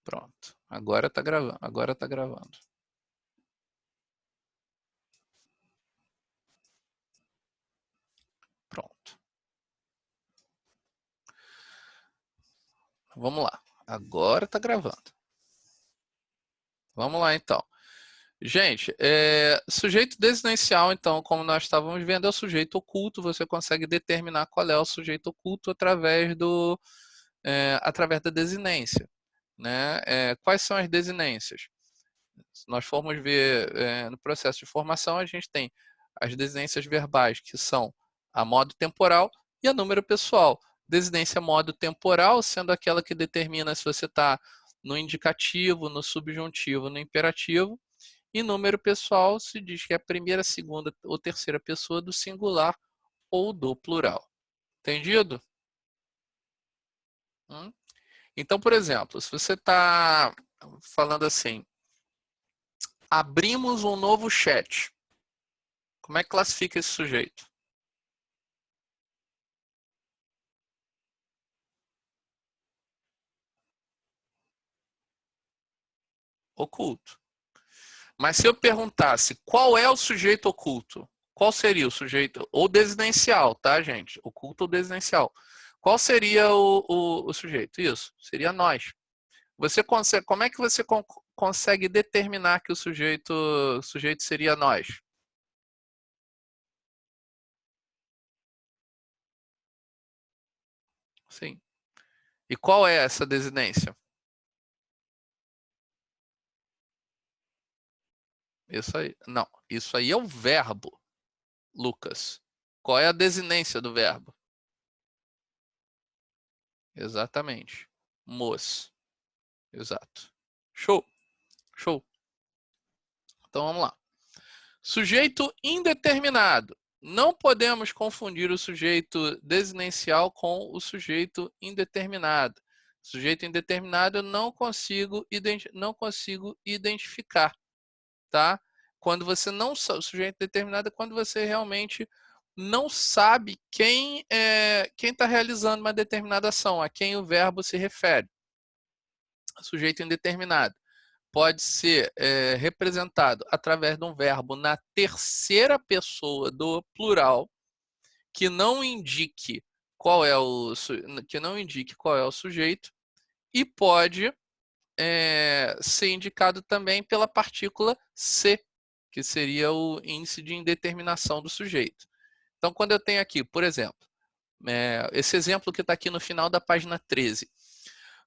Pronto. Agora tá gravando. Agora tá gravando. Pronto. Vamos lá. Agora tá gravando. Vamos lá, então. Gente, sujeito desinencial, então, como nós estávamos vendo, é o sujeito oculto. Você consegue determinar qual é o sujeito oculto através da desinência, né? Quais são as desinências? Se nós formos ver no processo de formação, a gente tem as desinências verbais, que são a modo temporal e a número pessoal. Desinência modo temporal, sendo aquela que determina se você está no indicativo, no subjuntivo, no imperativo. E número pessoal se diz que é a primeira, segunda ou terceira pessoa do singular ou do plural. Entendido? Então, por exemplo, se você está falando assim, abrimos um novo chat. Como é que classifica esse sujeito? Oculto. Mas se eu perguntasse qual é o sujeito oculto, qual seria o sujeito? Ou desinencial, tá, gente? Oculto ou desinencial. Qual seria o sujeito? Isso, seria nós. Como é que você consegue determinar que o sujeito seria nós? Sim. E qual é essa desinência? Isso aí. Não, isso aí é o verbo, Lucas. Qual é a desinência do verbo? Exatamente. Mos. Exato. Show. Show. Então vamos lá. Sujeito indeterminado. Não podemos confundir o sujeito desinencial com o sujeito indeterminado. Sujeito indeterminado eu não consigo identificar, tá? Quando você não sabe, o sujeito determinado é quando você realmente não sabe quem está realizando uma determinada ação, a quem o verbo se refere. Sujeito indeterminado pode ser representado através de um verbo na terceira pessoa do plural que não indique que não indique qual é o sujeito e pode ser indicado também pela partícula se, que seria o índice de indeterminação do sujeito. Então, quando eu tenho aqui, por exemplo, esse exemplo que está aqui no final da página 13.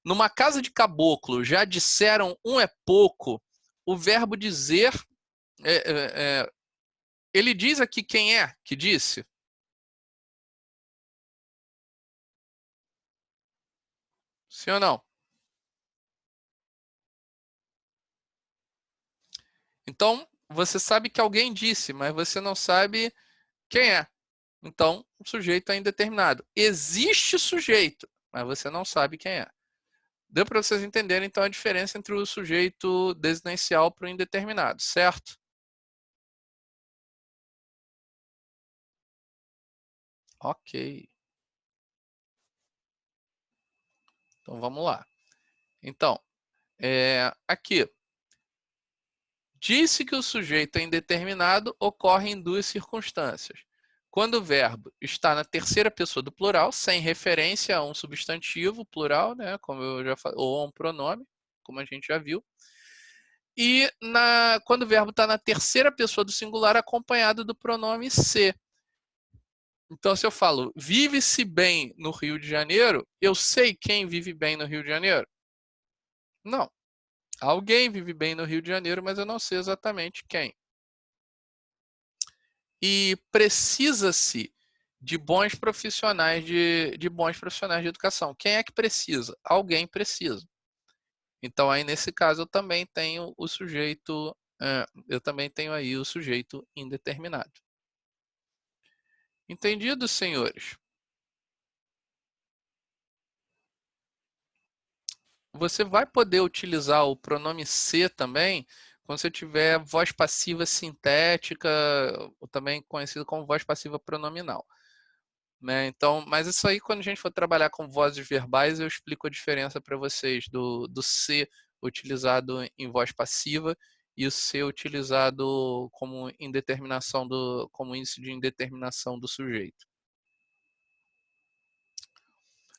Numa casa de caboclo, já disseram um é pouco, o verbo dizer, ele diz aqui quem é que disse? Sim ou não? Então, você sabe que alguém disse, mas você não sabe quem é. Então, o sujeito é indeterminado. Existe sujeito, mas você não sabe quem é. Deu para vocês entenderem, então, a diferença entre o sujeito desinencial para o indeterminado, certo? Ok. Então, vamos lá. Então, aqui. Disse que o sujeito é indeterminado ocorre em duas circunstâncias. Quando o verbo está na terceira pessoa do plural, sem referência a um substantivo plural, né, como eu já falei, ou a um pronome, como a gente já viu. E quando o verbo está na terceira pessoa do singular, acompanhado do pronome se. Então, se eu falo vive-se bem no Rio de Janeiro, eu sei quem vive bem no Rio de Janeiro? Não. Alguém vive bem no Rio de Janeiro, mas eu não sei exatamente quem. E precisa-se de bons profissionais de bons profissionais de educação. Quem é que precisa? Alguém precisa. Então, aí nesse caso, eu também tenho o sujeito, eu também tenho aí o sujeito indeterminado. Entendido, senhores? Você vai poder utilizar o pronome se também quando você tiver voz passiva sintética, ou também conhecido como voz passiva pronominal. né? Então, mas isso aí, quando a gente for trabalhar com vozes verbais, eu explico a diferença para vocês do ser utilizado em voz passiva e o ser utilizado como indeterminação como índice de indeterminação do sujeito.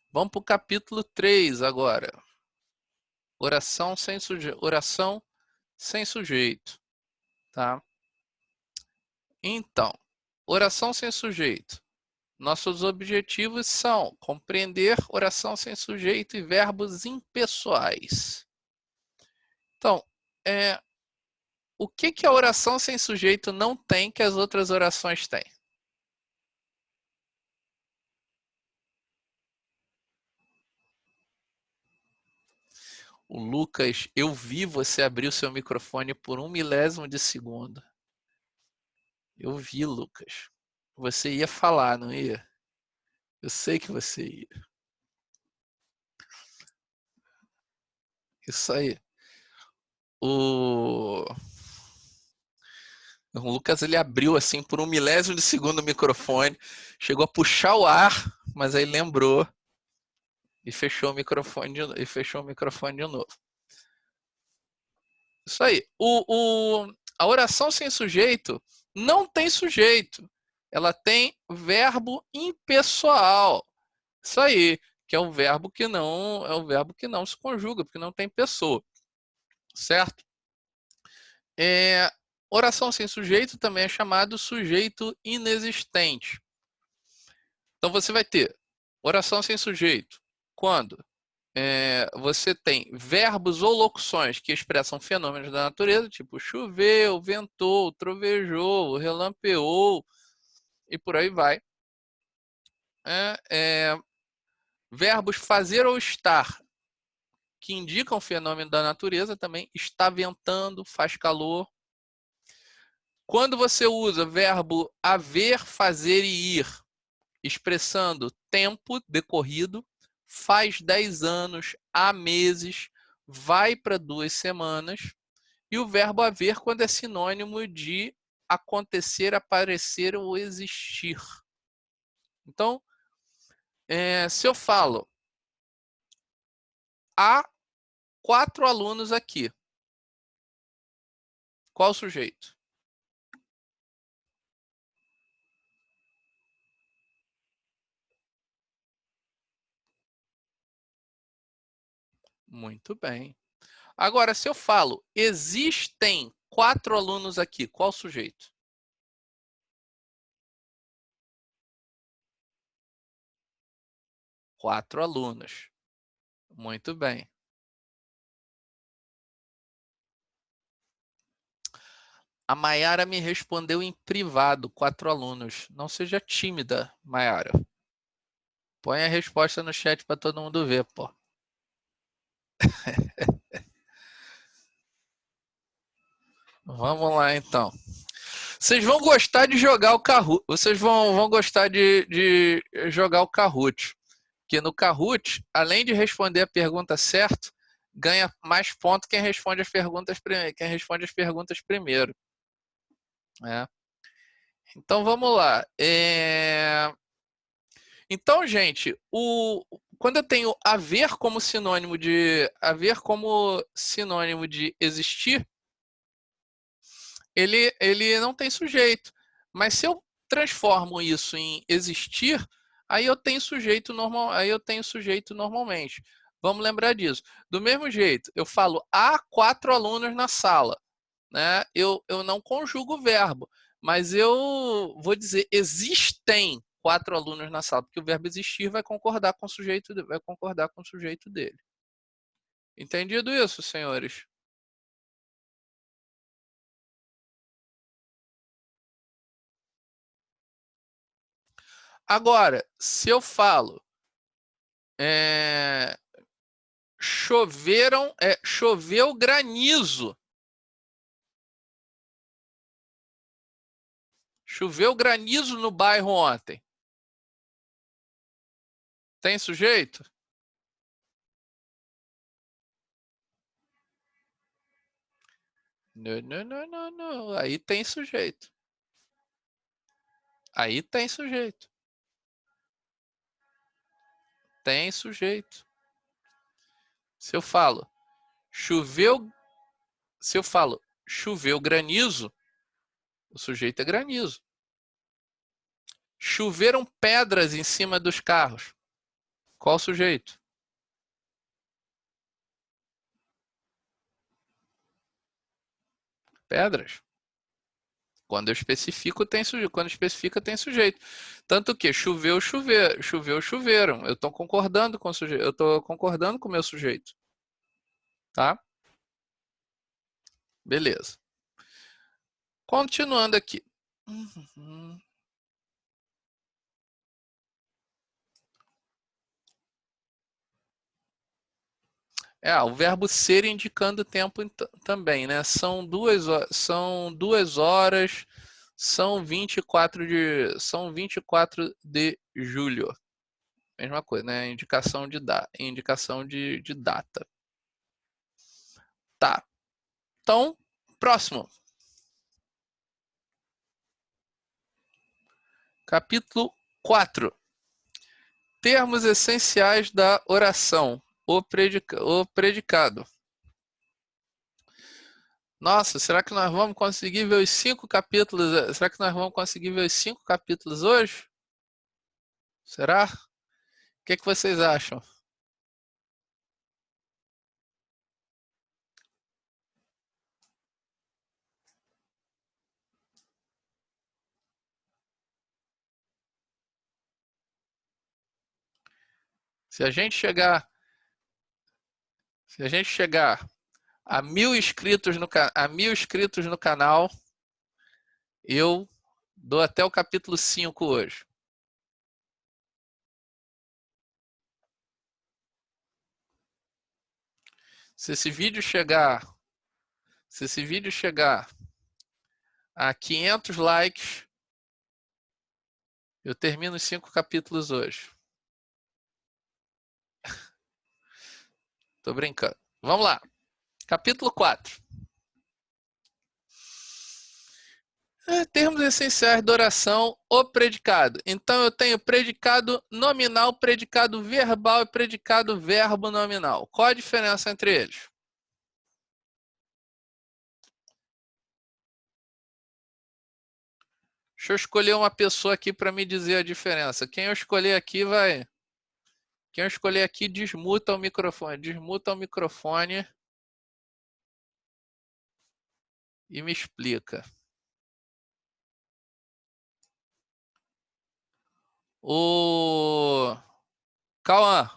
Vamos para o capítulo 3 agora. Oração sem sujeito, tá? Então, oração sem sujeito. Nossos objetivos são compreender oração sem sujeito e verbos impessoais. Então, o que a oração sem sujeito não tem que as outras orações têm? O Lucas, eu vi você abrir o seu microfone por 1 milésimo de segundo. Eu vi, Lucas. Você ia falar, não ia? Eu sei que você ia. Isso aí. O Lucas, ele abriu assim por 1 milésimo de segundo o microfone, chegou a puxar o ar, mas aí lembrou e fechou o microfone de novo. Isso aí. A oração sem sujeito não tem sujeito. Ela tem verbo impessoal. Isso aí, que é o verbo que não se conjuga, porque não tem pessoa. Certo? Oração sem sujeito também é chamado sujeito inexistente. Então você vai ter oração sem sujeito quando você tem verbos ou locuções que expressam fenômenos da natureza, tipo choveu, ventou, trovejou, relampeou e por aí vai. Verbos fazer ou estar, que indicam fenômeno da natureza também, está ventando, faz calor. Quando você usa verbo haver, fazer e ir, expressando tempo decorrido, faz 10 anos, há meses, vai para 2 semanas, e o verbo haver quando é sinônimo de acontecer, aparecer ou existir. Então, se eu falo, há 4 alunos aqui, qual o sujeito? Muito bem. Agora, se eu falo, existem 4 alunos aqui, qual o sujeito? Quatro alunos. Muito bem. A Maiara me respondeu em privado, 4 alunos. Não seja tímida, Maiara. Põe a resposta no chat para todo mundo ver, pô. Vamos lá, então. Vocês vão gostar de jogar o Kahoot. Vocês vão gostar de jogar o Kahoot. Porque no Kahoot, além de responder a pergunta certa, ganha mais ponto quem responde as perguntas primeiro. Então vamos lá. Então, gente, quando eu tenho haver como sinônimo de existir, ele não tem sujeito. Mas se eu transformo isso em existir, aí eu tenho sujeito normalmente. Vamos lembrar disso. Do mesmo jeito, eu falo há 4 alunos na sala, né? Eu não conjugo o verbo, mas eu vou dizer existem 4 alunos na sala, porque o verbo existir vai concordar com o sujeito dele. Entendido isso, senhores? Agora, se eu falo choveu granizo. Choveu granizo no bairro ontem. Tem sujeito? Não, não, não, não, não. Aí tem sujeito. Aí tem sujeito. Tem sujeito. Se eu falo choveu granizo, o sujeito é granizo. Choveram pedras em cima dos carros. Qual o sujeito? Pedras. Quando eu especifico, tem sujeito. Quando especifica, tem sujeito. Tanto que choveu, choveram. Eu estou concordando com o sujeito. Eu estou concordando com o meu sujeito. Tá? Beleza. Continuando aqui. O verbo ser indicando tempo também, né? São 2 horas, são 24 de julho. Mesma coisa, né? Indicação de data. Tá. Então, próximo. Capítulo 4. Termos essenciais da oração. O predicado. Nossa, será que nós vamos conseguir ver os 5 capítulos? Será que nós vamos conseguir ver os 5 capítulos hoje? Será? O que vocês acham? Se a gente chegar a 1000 inscritos no canal, eu dou até o capítulo 5 hoje. Se esse vídeo chegar a 500 likes, eu termino os 5 capítulos hoje. Tô brincando. Vamos lá. Capítulo 4. Termos essenciais da oração, o predicado. Então, eu tenho predicado nominal, predicado verbal e predicado verbo nominal. Qual a diferença entre eles? Deixa eu escolher uma pessoa aqui para me dizer a diferença. Quem eu escolher aqui desmuta o microfone. Desmuta o microfone e me explica. O Cauã,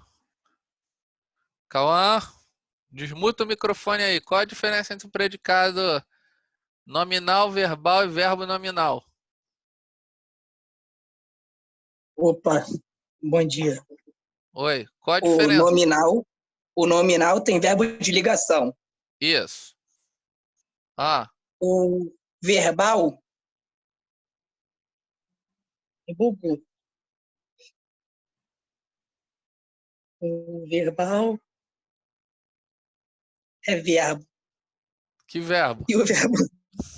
desmuta o microfone aí. Qual a diferença entre o predicado nominal, verbal e verbo nominal? Opa, bom dia. Oi, qual a diferença? O nominal tem verbo de ligação. Isso. O verbal é bubu. O verbal é verbo. Que verbo?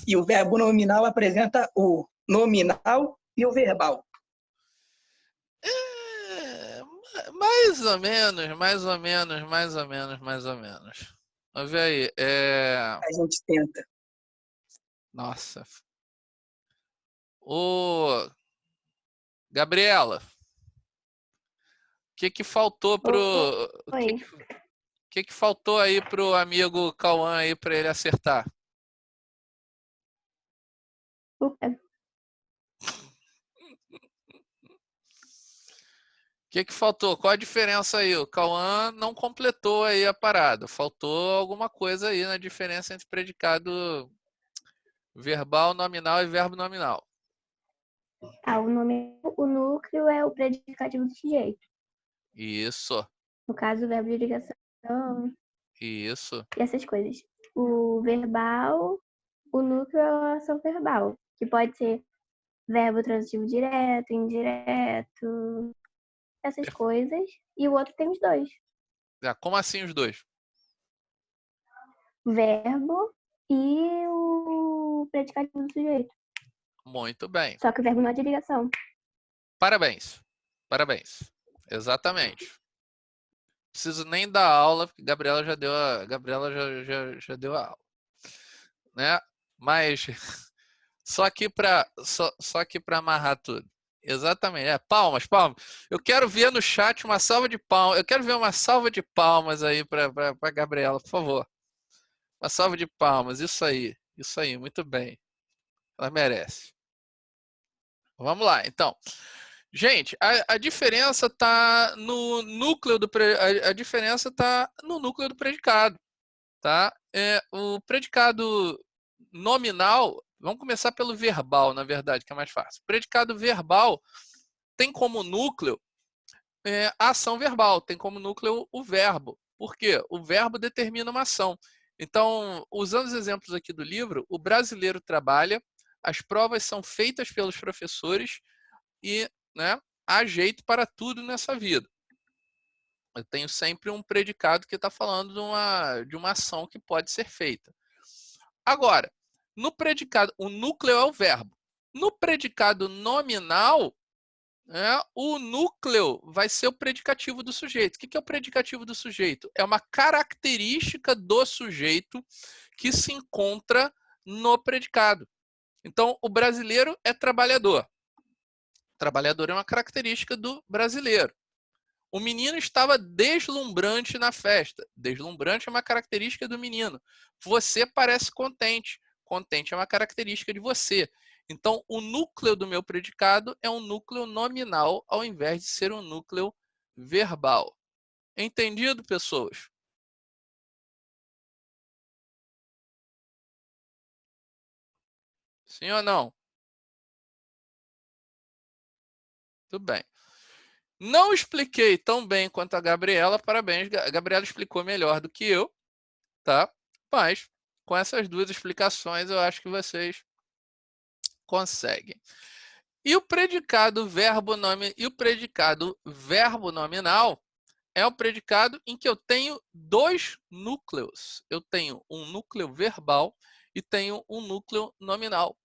E o verbo nominal apresenta o nominal e o verbal. Mais ou menos. Vamos ver aí. A gente tenta. Nossa. Ô, Gabriela, o que faltou pro... Oi. O que faltou aí pro amigo Cauã aí para ele acertar? O que faltou? Qual a diferença aí? O Cauã não completou aí a parada. Faltou alguma coisa aí na diferença entre predicado verbal nominal e verbo nominal. O núcleo é o predicativo do sujeito. Isso. No caso, o verbo de ligação. Isso. E essas coisas. O verbal, o núcleo é a ação verbal, que pode ser verbo transitivo direto, indireto, essas coisas. E o outro tem os dois. Como assim os dois? Verbo e o predicativo do sujeito. Muito bem. Só que o verbo não é de ligação. Parabéns. Exatamente. preciso nem dar aula, porque Gabriela já deu já deu a aula, né? Mas só aqui para amarrar tudo. Exatamente. Palmas, palmas. Eu quero ver no chat uma salva de palmas. Eu quero ver uma salva de palmas aí para Gabriela, por favor. Uma salva de palmas. Isso aí. Isso aí. Muito bem. Ela merece. Vamos lá, então. Gente, a diferença está no núcleo do a diferença está no núcleo do predicado, tá? O predicado nominal, vamos começar pelo verbal, na verdade, que é mais fácil. O predicado verbal tem como núcleo a ação verbal, tem como núcleo o verbo. Por quê? O verbo determina uma ação. Então, usando os exemplos aqui do livro, o brasileiro trabalha, as provas são feitas pelos professores e, né, há jeito para tudo nessa vida. Eu tenho sempre um predicado que está falando de uma ação que pode ser feita. Agora, no predicado, o núcleo é o verbo. No predicado nominal, o núcleo vai ser o predicativo do sujeito. O que é o predicativo do sujeito? É uma característica do sujeito que se encontra no predicado. Então, o brasileiro é trabalhador. Trabalhador é uma característica do brasileiro. O menino estava deslumbrante na festa. Deslumbrante é uma característica do menino. Você parece contente. Contente é uma característica de você. Então, o núcleo do meu predicado é um núcleo nominal, ao invés de ser um núcleo verbal. Entendido, pessoas? Sim ou não? Tudo bem. Não expliquei tão bem quanto a Gabriela, parabéns. A Gabriela explicou melhor do que eu, tá? Mas, com essas duas explicações, eu acho que vocês conseguem. E o predicado verbo nominal é o predicado em que eu tenho dois núcleos. Eu tenho um núcleo verbal e tenho um núcleo nominal.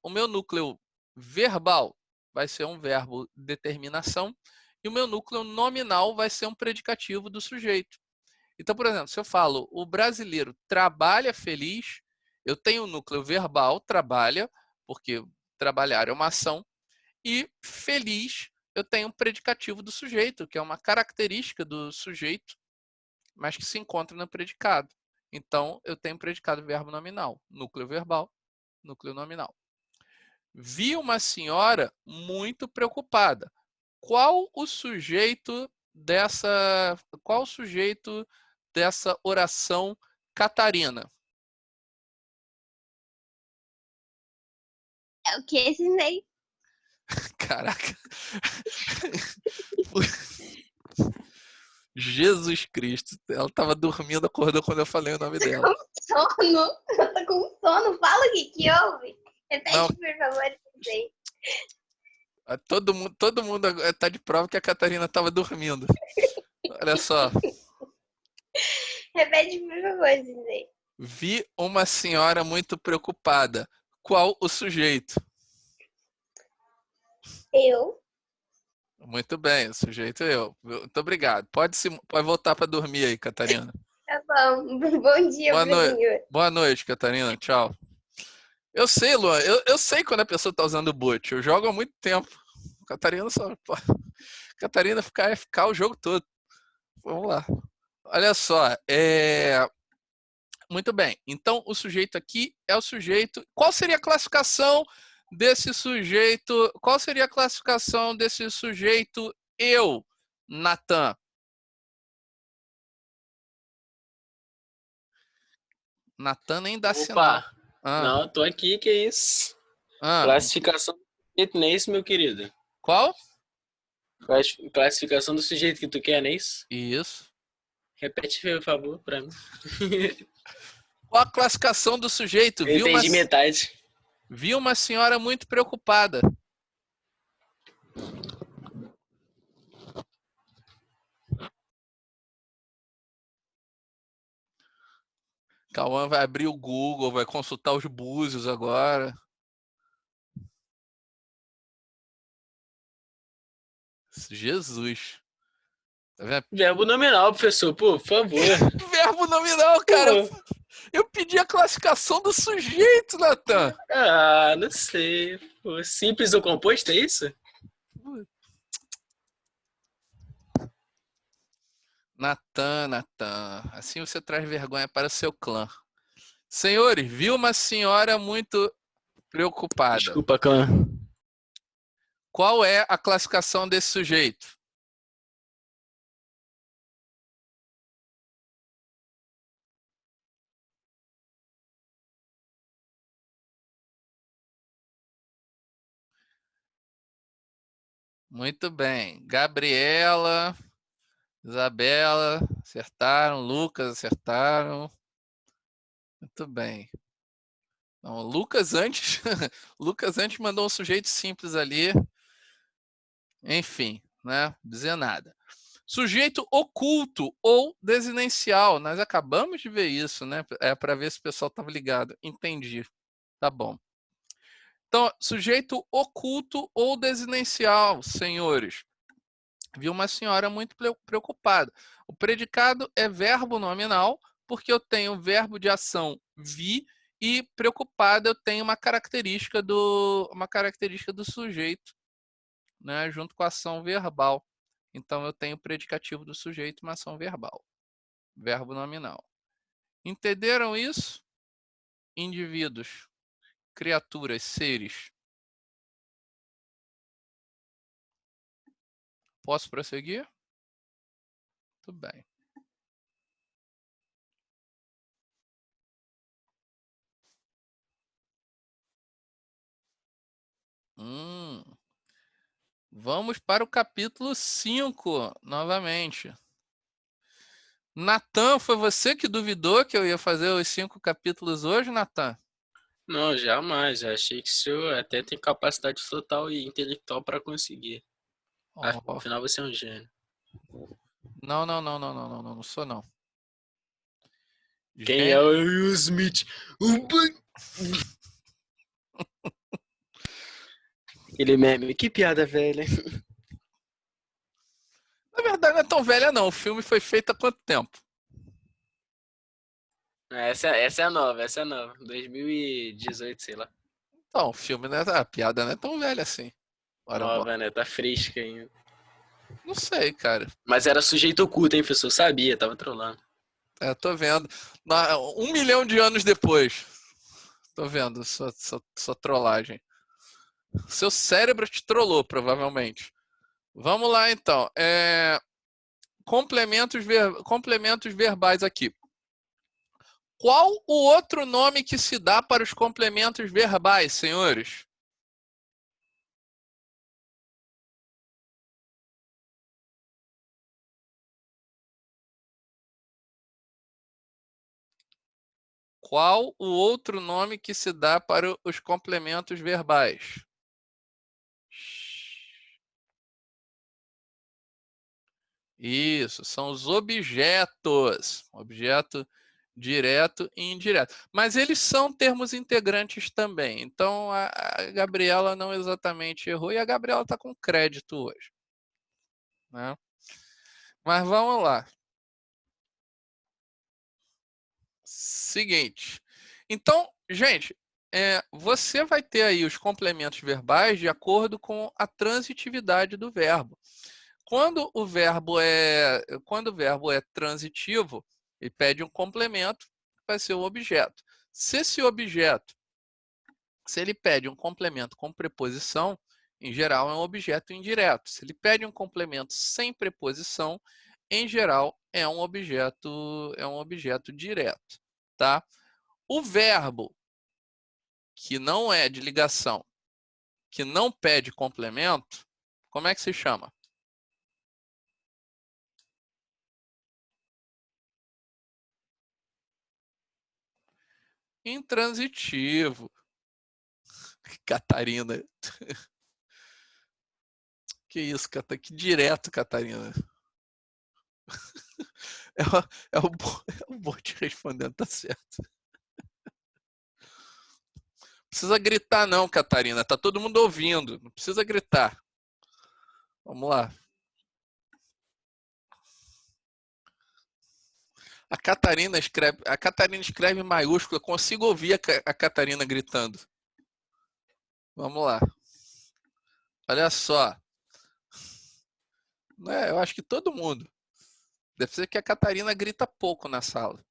O meu núcleo verbal vai ser um verbo determinação e o meu núcleo nominal vai ser um predicativo do sujeito. Então, por exemplo, se eu falo o brasileiro trabalha feliz, eu tenho o núcleo verbal, trabalha, porque trabalhar é uma ação, e feliz eu tenho um predicativo do sujeito, que é uma característica do sujeito, mas que se encontra no predicado. Então, eu tenho predicado verbo nominal, núcleo verbal, núcleo nominal. Vi uma senhora muito preocupada. Qual o sujeito dessa oração Catarina? É o que, Cisnei? Caraca. Jesus Cristo. Ela estava dormindo, acordou quando eu falei o nome dela. Sono. Eu tô com sono. Fala o que houve. Repete, Não. por favor, Cisnei. Todo mundo está de prova que a Catarina estava dormindo. Olha só. Repete, por favor, Cisnei. Vi uma senhora muito preocupada. Qual o sujeito? Eu. Muito bem, o sujeito eu. Muito obrigado. Pode voltar para dormir aí, Catarina. Tá bom. Bom dia, Bruninho. Boa noite, Catarina. Tchau. Eu sei, Luan. Eu sei quando a pessoa está usando boot. Eu jogo há muito tempo. Catarina só. Pô, Catarina ficar o jogo todo. Vamos lá. Olha só. Muito bem. Então, o sujeito aqui é o sujeito. Qual seria a classificação desse sujeito? Qual seria a classificação desse sujeito eu, Natan? Natan nem dá sinal. Não, tô aqui, que isso? Classificação do sujeito, não é isso, meu querido? Qual? Classificação do sujeito que tu quer, não é isso? Isso. Repete, por favor, pra mim. Qual a classificação do sujeito? Eu entendi metade. Vi uma senhora muito preocupada. Cauã vai abrir o Google, vai consultar os búzios agora. Jesus. Tá vendo? Verbo nominal, professor, por favor. Verbo nominal, cara. Eu pedi a classificação do sujeito, Natan. Ah, não sei. Pô, simples ou composto, é isso? Natan. Assim você traz vergonha para o seu clã. Senhores, viu uma senhora muito preocupada. Desculpa, clã. Qual é a classificação desse sujeito? Muito bem. Gabriela, Isabela, acertaram. Lucas, acertaram. Muito bem. Não, Lucas antes mandou um sujeito simples ali. Enfim, né? Dizer nada. Sujeito oculto ou desinencial. Nós acabamos de ver isso, né? É para ver se o pessoal estava ligado. Entendi. Tá bom. Então, sujeito oculto ou desinencial, senhores. Vi uma senhora muito preocupada. O predicado é verbo nominal, porque eu tenho verbo de ação vi e preocupada eu tenho uma característica do sujeito, né, junto com a ação verbal. Então eu tenho o predicativo do sujeito e uma ação verbal. Verbo nominal. Entenderam isso? Indivíduos, criaturas, seres. Posso prosseguir? Tudo bem. Vamos para o capítulo 5, novamente. Natan, foi você que duvidou que eu ia fazer os 5 capítulos hoje, Natan? Não, jamais. Eu achei que o senhor até tem capacidade total e intelectual para conseguir. Afinal, você é um gênio. Não sou não. Quem é o Will Smith? Aquele meme, que piada velha. Na verdade, não é tão velha não. O filme foi feito há quanto tempo? Essa é nova. 2018, sei lá. Então, o filme, né? A piada não é tão velha assim. Nova, né? Tá fresca ainda. Não sei, cara. Mas era sujeito oculto, hein, professor? Sabia, tava trolando. Tô vendo. 1 milhão de anos depois. Tô vendo sua trollagem. Seu cérebro te trollou, provavelmente. Vamos lá, então. Complementos verbais aqui. Qual o outro nome que se dá para os complementos verbais, senhores? Qual o outro nome que se dá para os complementos verbais? Isso, são os objetos. Objeto direto e indireto. Mas eles são termos integrantes também. Então, a Gabriela não exatamente errou. E a Gabriela está com crédito hoje, né? Mas vamos lá. Seguinte. Então, gente, você vai ter aí os complementos verbais de acordo com a transitividade do verbo. Quando o verbo é transitivo, ele pede um complemento, vai ser o objeto. Se esse objeto, se ele pede um complemento com preposição, em geral é um objeto indireto. Se ele pede um complemento sem preposição, em geral é um objeto direto, tá? O verbo que não é de ligação, que não pede complemento, como é que se chama? Intransitivo. Catarina. Que isso, Catarina? Que direto, Catarina. É o bot respondendo, tá certo. Não precisa gritar não, Catarina. Tá todo mundo ouvindo. Não precisa gritar. Vamos lá. A Catarina escreve em maiúscula. Eu consigo ouvir a Catarina gritando. Vamos lá. Olha só. Eu acho que todo mundo. Deve ser que a Catarina grita pouco na sala.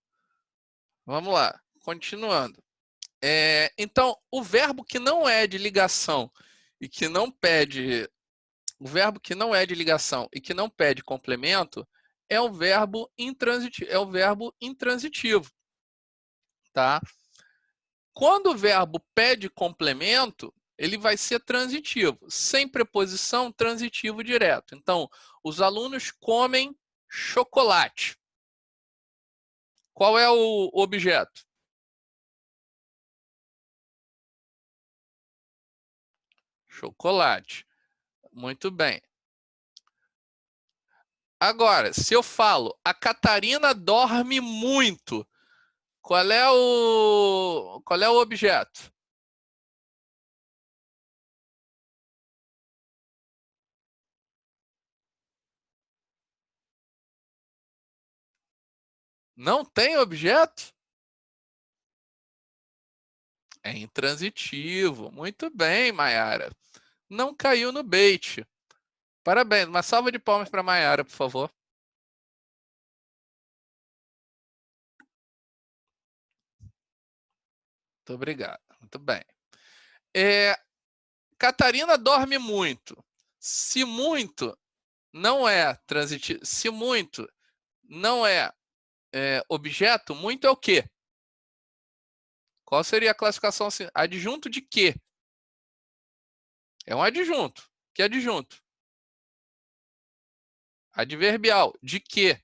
Vamos lá. Continuando. Então, o verbo que não é de ligação e que não pede... O verbo que não é de ligação e que não pede complemento é o verbo intransitivo. Tá? Quando o verbo pede complemento, ele vai ser transitivo. Sem preposição, transitivo direto. Então, os alunos comem chocolate. Qual é o objeto? Chocolate. Muito bem. Agora, se eu falo, a Catarina dorme muito, qual é o objeto? Não tem objeto? É intransitivo. Muito bem, Maiara. Não caiu no bait. Parabéns. Uma salva de palmas para Maiara, por favor. Muito obrigado. Muito bem. Catarina dorme muito. Se muito não é transitivo, se muito não é objeto, muito é o quê? Qual seria a classificação assim? Adjunto de quê? É um adjunto. Que adjunto? Adverbial. De quê?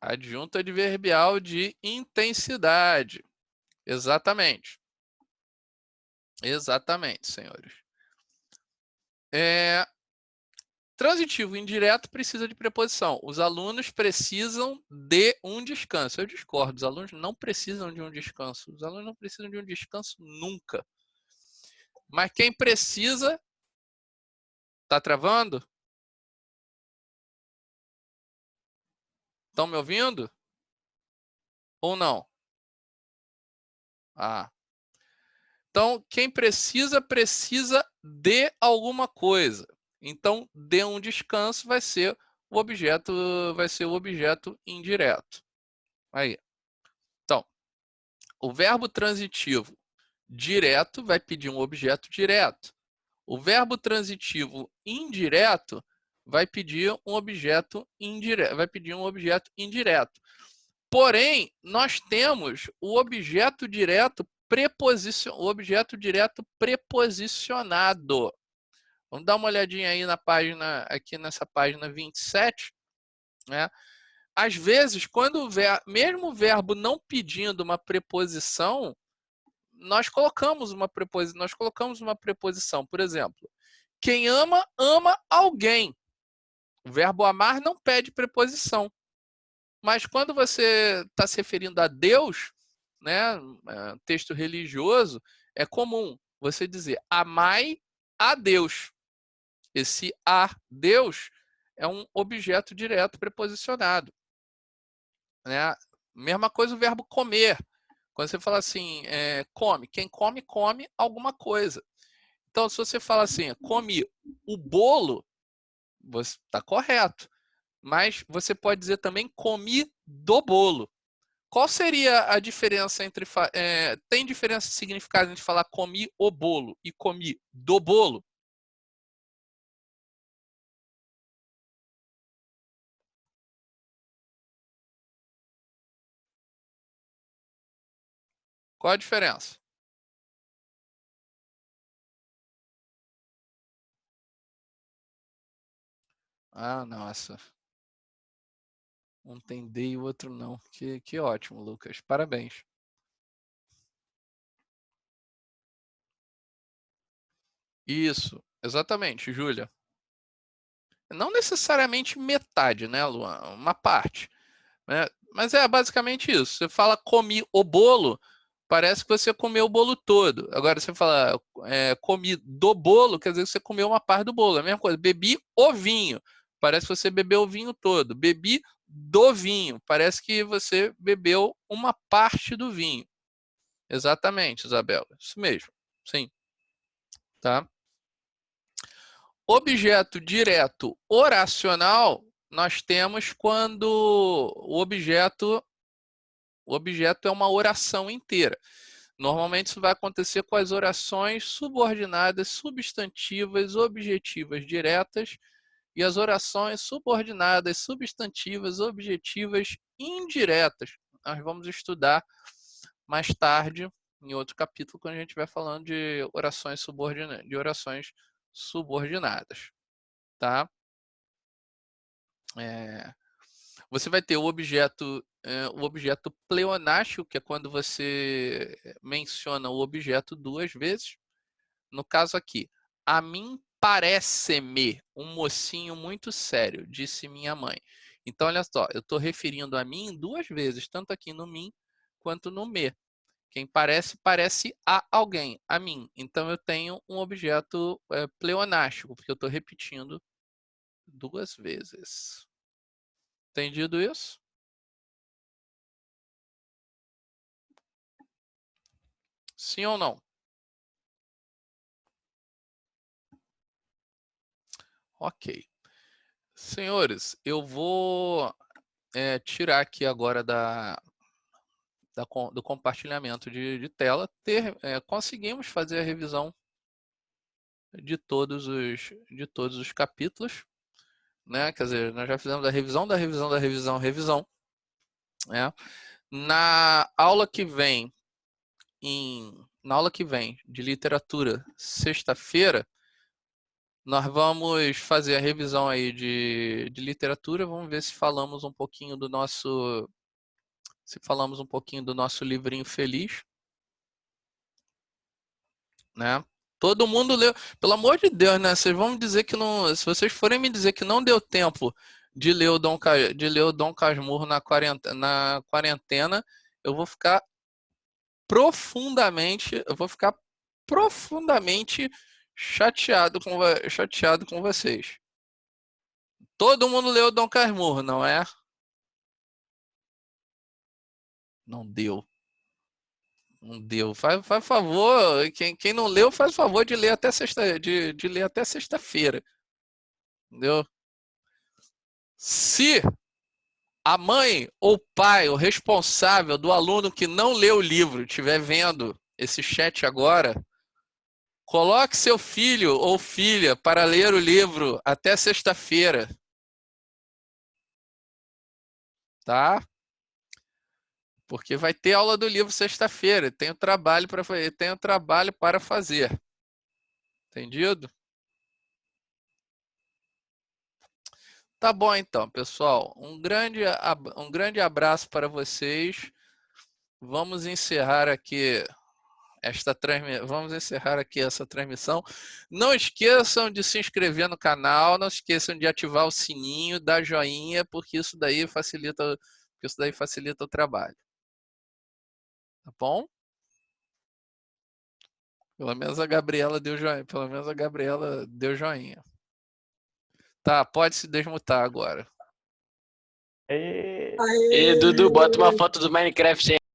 Adjunto adverbial de intensidade. Exatamente. Exatamente, senhores. Transitivo indireto precisa de preposição. Os alunos precisam de um descanso. Eu discordo. Os alunos não precisam de um descanso. Os alunos não precisam de um descanso nunca. Mas quem precisa... Tá travando? Estão me ouvindo? Ou não? Então, quem precisa de alguma coisa. Então, de um descanso vai ser o objeto indireto. Aí. Então, o verbo transitivo direto vai pedir um objeto direto. O verbo transitivo indireto vai pedir um objeto indireto. Porém, nós temos o objeto direto preposicionado. Vamos dar uma olhadinha aí na página, aqui nessa página 27, né? Às vezes, quando mesmo o verbo não pedindo uma preposição, nós colocamos uma preposição. Por exemplo, quem ama, ama alguém. O verbo amar não pede preposição. Mas quando você está se referindo a Deus, né, texto religioso, é comum você dizer amai a Deus. Esse a Deus é um objeto direto preposicionado. Né? Mesma coisa o verbo comer. Quando você fala assim, come. Quem come, come alguma coisa. Então, se você fala assim, come o bolo, você está correto. Mas você pode dizer também comi do bolo. Qual seria a diferença entre... tem diferença de significado entre falar comi o bolo e comi do bolo? Qual a diferença? Ah, nossa. Um tem D e o outro não. Que ótimo, Lucas. Parabéns. Isso, exatamente, Júlia. Não necessariamente metade, né, Luan? Uma parte. Né? Mas é basicamente isso. Você fala comi o bolo, parece que você comeu o bolo todo. Agora, você fala, comi do bolo, quer dizer que você comeu uma parte do bolo. É a mesma coisa. Bebi o vinho. Parece que você bebeu o vinho todo. Bebi do vinho. Parece que você bebeu uma parte do vinho. Exatamente, Isabela. Isso mesmo. Sim. Tá? Objeto direto oracional, nós temos quando o objeto é uma oração inteira. Normalmente isso vai acontecer com as orações subordinadas, substantivas, objetivas diretas e as orações subordinadas, substantivas, objetivas indiretas. Nós vamos estudar mais tarde, em outro capítulo, quando a gente estiver falando de orações subordinadas. Tá? Você vai ter o objeto pleonástico, que é quando você menciona o objeto duas vezes. No caso aqui, a mim parece-me um mocinho muito sério, disse minha mãe. Então, olha só, eu estou referindo a mim duas vezes, tanto aqui no mim quanto no me. Quem parece, parece a alguém, a mim. Então, eu tenho um objeto pleonástico, porque eu estou repetindo duas vezes. Entendido isso? Sim ou não? Ok. Senhores, eu vou tirar aqui agora do compartilhamento de tela. Conseguimos fazer a revisão de todos os capítulos. Né? Quer dizer, nós já fizemos a revisão da revisão da revisão. Né? Na aula que vem de literatura, sexta-feira, nós vamos fazer a revisão aí de literatura. Vamos ver se falamos um pouquinho do nosso livrinho feliz, né? Todo mundo leu, pelo amor de Deus, né? Vocês vão me dizer que não, se vocês forem me dizer que não deu tempo de ler o Dom Casmurro na quarentena, eu vou ficar profundamente chateado com vocês. Todo mundo leu Dom Casmurro, não é? Não deu. Não deu. Faz favor, quem não leu, faz favor de ler até sexta-feira. Entendeu? Se a mãe ou pai, o responsável do aluno que não leu o livro, estiver vendo esse chat agora, coloque seu filho ou filha para ler o livro até sexta-feira. Tá? Porque vai ter aula do livro sexta-feira. Tenho trabalho para fazer. Entendido? Tá bom então, pessoal. Um grande abraço para vocês. Vamos encerrar aqui essa transmissão. Não esqueçam de se inscrever no canal, não esqueçam de ativar o sininho, dar joinha, porque isso daí facilita o trabalho. Tá bom? Pelo menos a Gabriela deu joinha. Tá, pode se desmutar agora. E Dudu, bota uma foto do Minecraft aí.